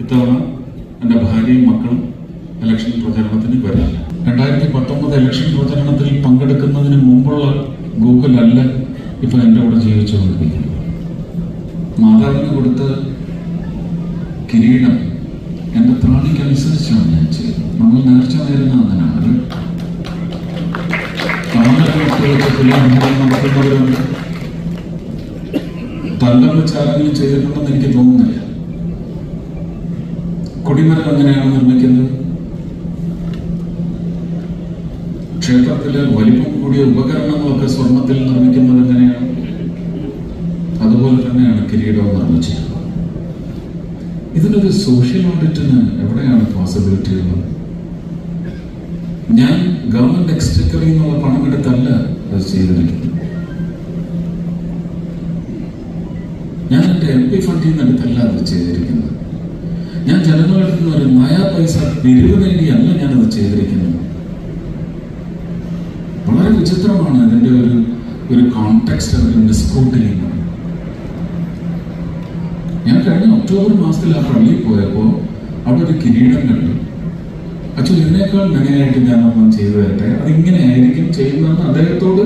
ഇത്തവണ എൻ്റെ ഭാര്യയും മക്കളും ഇലക്ഷൻ പ്രചരണത്തിന് വരില്ല. 2019 ഇലക്ഷൻ പ്രചരണത്തിൽ പങ്കെടുക്കുന്നതിന് മുമ്പുള്ള ഗൂഗിൾ അല്ല ഇപ്പൊ എൻ്റെ കൂടെ ജീവിച്ചുകൊണ്ടിരിക്കുന്നത്. മാതാവിന് കൊടുത്ത കിരീടം എൻ്റെ ത്രാണിക്കനുസരിച്ചാണ് ഞാൻ ചെയ്തത്. നമ്മൾ നേർച്ച നേരുന്ന അങ്ങനെയാണ്. നടത്തുന്നവരുണ്ട്. തങ്കം വെച്ച് ആരെങ്കിലും ചെയ്തിട്ടുണ്ടെന്ന് എനിക്ക് തോന്നുന്നില്ല. കൊടിമരം എങ്ങനെയാണ് നിർമ്മിക്കുന്നത്? ക്ഷേത്രത്തിലെ വലിപ്പം കൂടിയ ഉപകരണങ്ങളൊക്കെ സ്വർണത്തിൽ നിർമ്മിക്കുന്നത് എങ്ങനെയാണ്? അതുപോലെ തന്നെയാണ് കിരീടവും നിർമ്മിച്ചിട്ടുള്ളത്. ഇതിനൊരു സോഷ്യൽ ഓഡിറ്റിന് എവിടെയാണ് പോസിബിലിറ്റി ഉള്ളത്? ഞാൻ ഗവൺമെന്റ് എക്സ്ചക്കറിൽ നിന്നുള്ള പണമെടുത്തല്ല അത് ചെയ്തിരിക്കുന്നത്. ഞാൻ എൻ്റെ MP ഫണ്ടിൽ നിന്ന് എടുത്തല്ല അത് ചെയ്തിരിക്കുന്നത്. ഞാൻ ജനങ്ങളുടെ നിന്ന് ഒരു നയാ പൈസ പിരിവ് നേടിയല്ല ഞാനത് ചെയ്തിരിക്കുന്നത്. വളരെ വിചിത്രമാണ് അതിൻ്റെ ഒരു കോണ്ടെക്സ്റ്റ് അവർ മിസ്കോട്ട് ചെയ്യുന്നത്. ഞാൻ കഴിഞ്ഞ ഒക്ടോബർ മാസത്തിൽ ആ പള്ളിയിൽ പോയപ്പോൾ അവിടെ ഒരു കിരീടം കണ്ടു. അച്ഛൻ ഇതിനേക്കാൾ മെനയായിട്ട് ഞാനൊന്നും ചെയ്തു തരട്ടെ, അതിങ്ങനെ ആയിരിക്കും ചെയ്യുന്നതെന്ന് അദ്ദേഹത്തോട്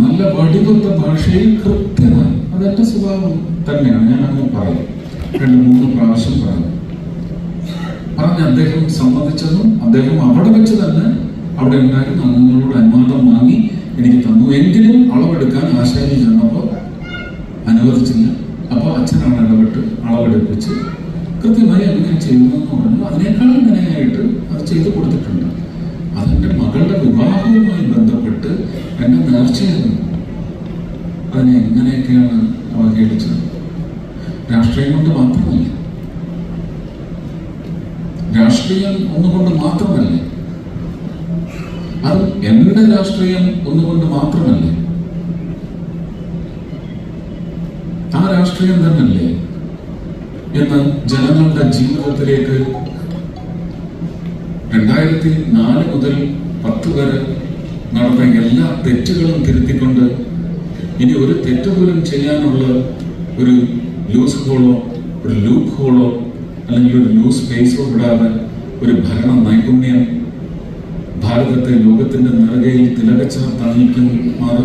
നല്ല വടിവത്ത ഭാഷയിൽ കൃത്യമായി, അതെന്റെ സ്വഭാവം തന്നെയാണ്, ഞാൻ അങ്ങനെ പറയും. 2-3 പ്രാവശ്യം പറഞ്ഞ് അദ്ദേഹം സമ്മതിച്ചതും അദ്ദേഹം അവിടെ വെച്ച് തന്നെ അവിടെ ഉണ്ടായിരുന്ന അംഗങ്ങളോട് അനുവാദം വാങ്ങി എനിക്ക് തന്നു. എങ്കിലും അളവെടുക്കാൻ ആശാരി ചെന്നപ്പോൾ അനുവദിച്ചില്ല. അപ്പോൾ അച്ഛനാണ് ഇടപെട്ട് അളവെടുപ്പിച്ച് കൃത്യമായി അങ്ങനെ ചെയ്യുന്നതെന്ന് പറഞ്ഞു. അതിനേക്കാൾ ഇങ്ങനെയായിട്ട് അത് ചെയ്തു കൊടുത്തിട്ടുണ്ട്. അതെൻ്റെ മകളുടെ വിവാഹവുമായി ബന്ധപ്പെട്ട് എൻ്റെ നേർച്ചയായിരുന്നു. അതിനെ എങ്ങനെയൊക്കെയാണ് അവഹേളിച്ചത്? രാഷ്ട്രീയം കൊണ്ട് മാത്രമല്ല, രാഷ്ട്രീയം ഒന്നുകൊണ്ട് മാത്രമല്ല, അത് എൻ്റെ രാഷ്ട്രീയം ഒന്നുകൊണ്ട് മാത്രമല്ല, ആ രാഷ്ട്രീയം തന്നെയല്ലേ എന്ന് ജനങ്ങളുടെ ജീവിതത്തിലേക്ക് 2004 മുതൽ 10 വരെ നടന്ന എല്ലാ തെറ്റുകളും തിരുത്തിക്കൊണ്ട് ഇനി ഒരു തെറ്റുപോലും ചെയ്യാനുള്ള ഒരു ലൂസ് ഹോളോ ഒരു ലൂപ്പ് ഹോളോ അല്ലെങ്കിൽ ഒരു ലൂസ് സ്പേസോ വിടാതെ ഒരു ഭരണ നൈപുണ്യം ഭാരതത്തെ ലോകത്തിന്റെ നെറുകയിൽ തിലകച്ചാർത്തണിയിക്കുമാറ്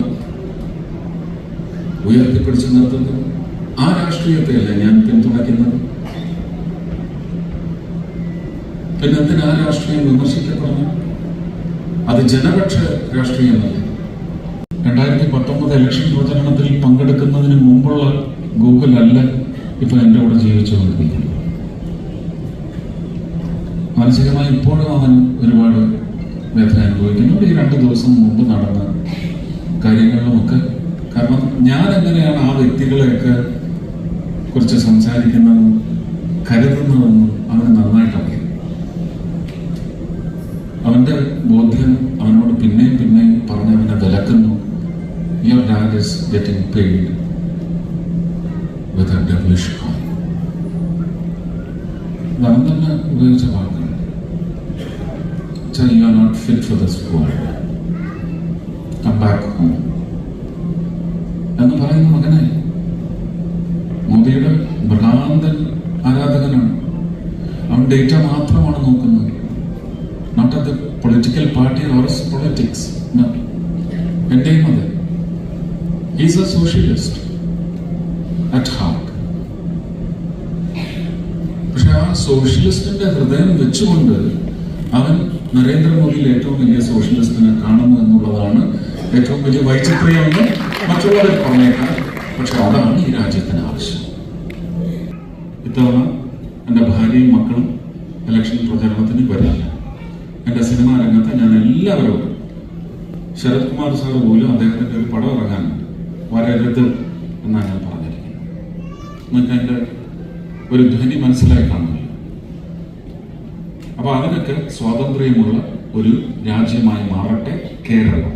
ഉയർത്തിപ്പിടിച്ചു നിർത്തുന്നു. ആ രാഷ്ട്രീയത്തെയല്ല ഞാൻ പിന്തുണയ്ക്കുന്നത്. പിന്നെ എന്തിനാ ആ രാഷ്ട്രീയം വിമർശിക്കപ്പെടുന്നു? അത് ജനപക്ഷ രാഷ്ട്രീയമല്ല. 2019 ഇലക്ഷൻ പ്രചരണത്തിൽ പങ്കെടുക്കുന്നതിന് മുമ്പുള്ള ഗൂഗിൾ അല്ല ഇപ്പൊ എൻ്റെ കൂടെ ജീവിച്ചുകൊണ്ടിരിക്കുന്നത്. മാനസികമായി ഇപ്പോഴും അവൻ ഒരുപാട് വേദന അനുഭവിക്കുന്നു. ഈ 2 ദിവസം മുമ്പ് നടന്ന കാര്യങ്ങളിലുമൊക്കെ. കാരണം ഞാൻ എങ്ങനെയാണ് ആ വ്യക്തികളെയൊക്കെ കുറിച്ച് സംസാരിക്കുന്നതും കരുതുന്നതെന്നും അവന് നന്നായിട്ടറിയാം. അവന്റെ ബോധ്യം അവനോട് പിന്നെയും പിന്നെയും പറഞ്ഞ് അവനെ വിലക്കുന്നു. Your dad is getting paid with a devilish coin. അവൻ തന്നെ ഉപയോഗിച്ച വാക്കുകൾ. You are not fit for this world. Come back home. എന്ന് പറയുന്ന മകനായി മോദിയുടെ ഭ്രാന്തൻ ആരാധകനാണ്. അവൻ ഡേറ്റ മാത്രമാണ് നോക്കുന്നത്. Not at the political party or politics. എന്റെയും അതെ. He's a socialist at heart. പക്ഷെ ആ സോഷ്യലിസ്റ്റിന്റെ ഹൃദയം വെച്ചുകൊണ്ട് അവൻ നരേന്ദ്രമോദിയിൽ ഏറ്റവും വലിയ സോഷ്യലിസ്റ്റിനെ കാണുന്നു എന്നുള്ളതാണ് ഏറ്റവും വലിയ വൈചിത്ര്യമെന്ന് മറ്റുള്ളവർ പറഞ്ഞേക്കാം. പക്ഷെ അതാണ് ഈ രാജ്യത്തിന് ആവശ്യം. ഇത്തവണ എൻ്റെ ഭാര്യയും മക്കളും ഇലക്ഷൻ പ്രചരണത്തിന് വരില്ല. എൻ്റെ സിനിമാ രംഗത്ത് ഞാൻ എല്ലാവരോടും, ശരത് കുമാർ സാറ് പോലും അദ്ദേഹത്തിൻ്റെ ഒരു പടം ഇറങ്ങാനുണ്ട്, വരരുത് എന്നാണ് ഞാൻ പറഞ്ഞിരിക്കുന്നത്. നിങ്ങൾക്ക് എൻ്റെ ഒരു ധ്വനി മനസ്സിലായി കാണുമല്ലോ. അപ്പൊ അതിനൊക്കെ സ്വാതന്ത്ര്യമുള്ള ഒരു രാജ്യമായി മാറട്ടെ കേരളം.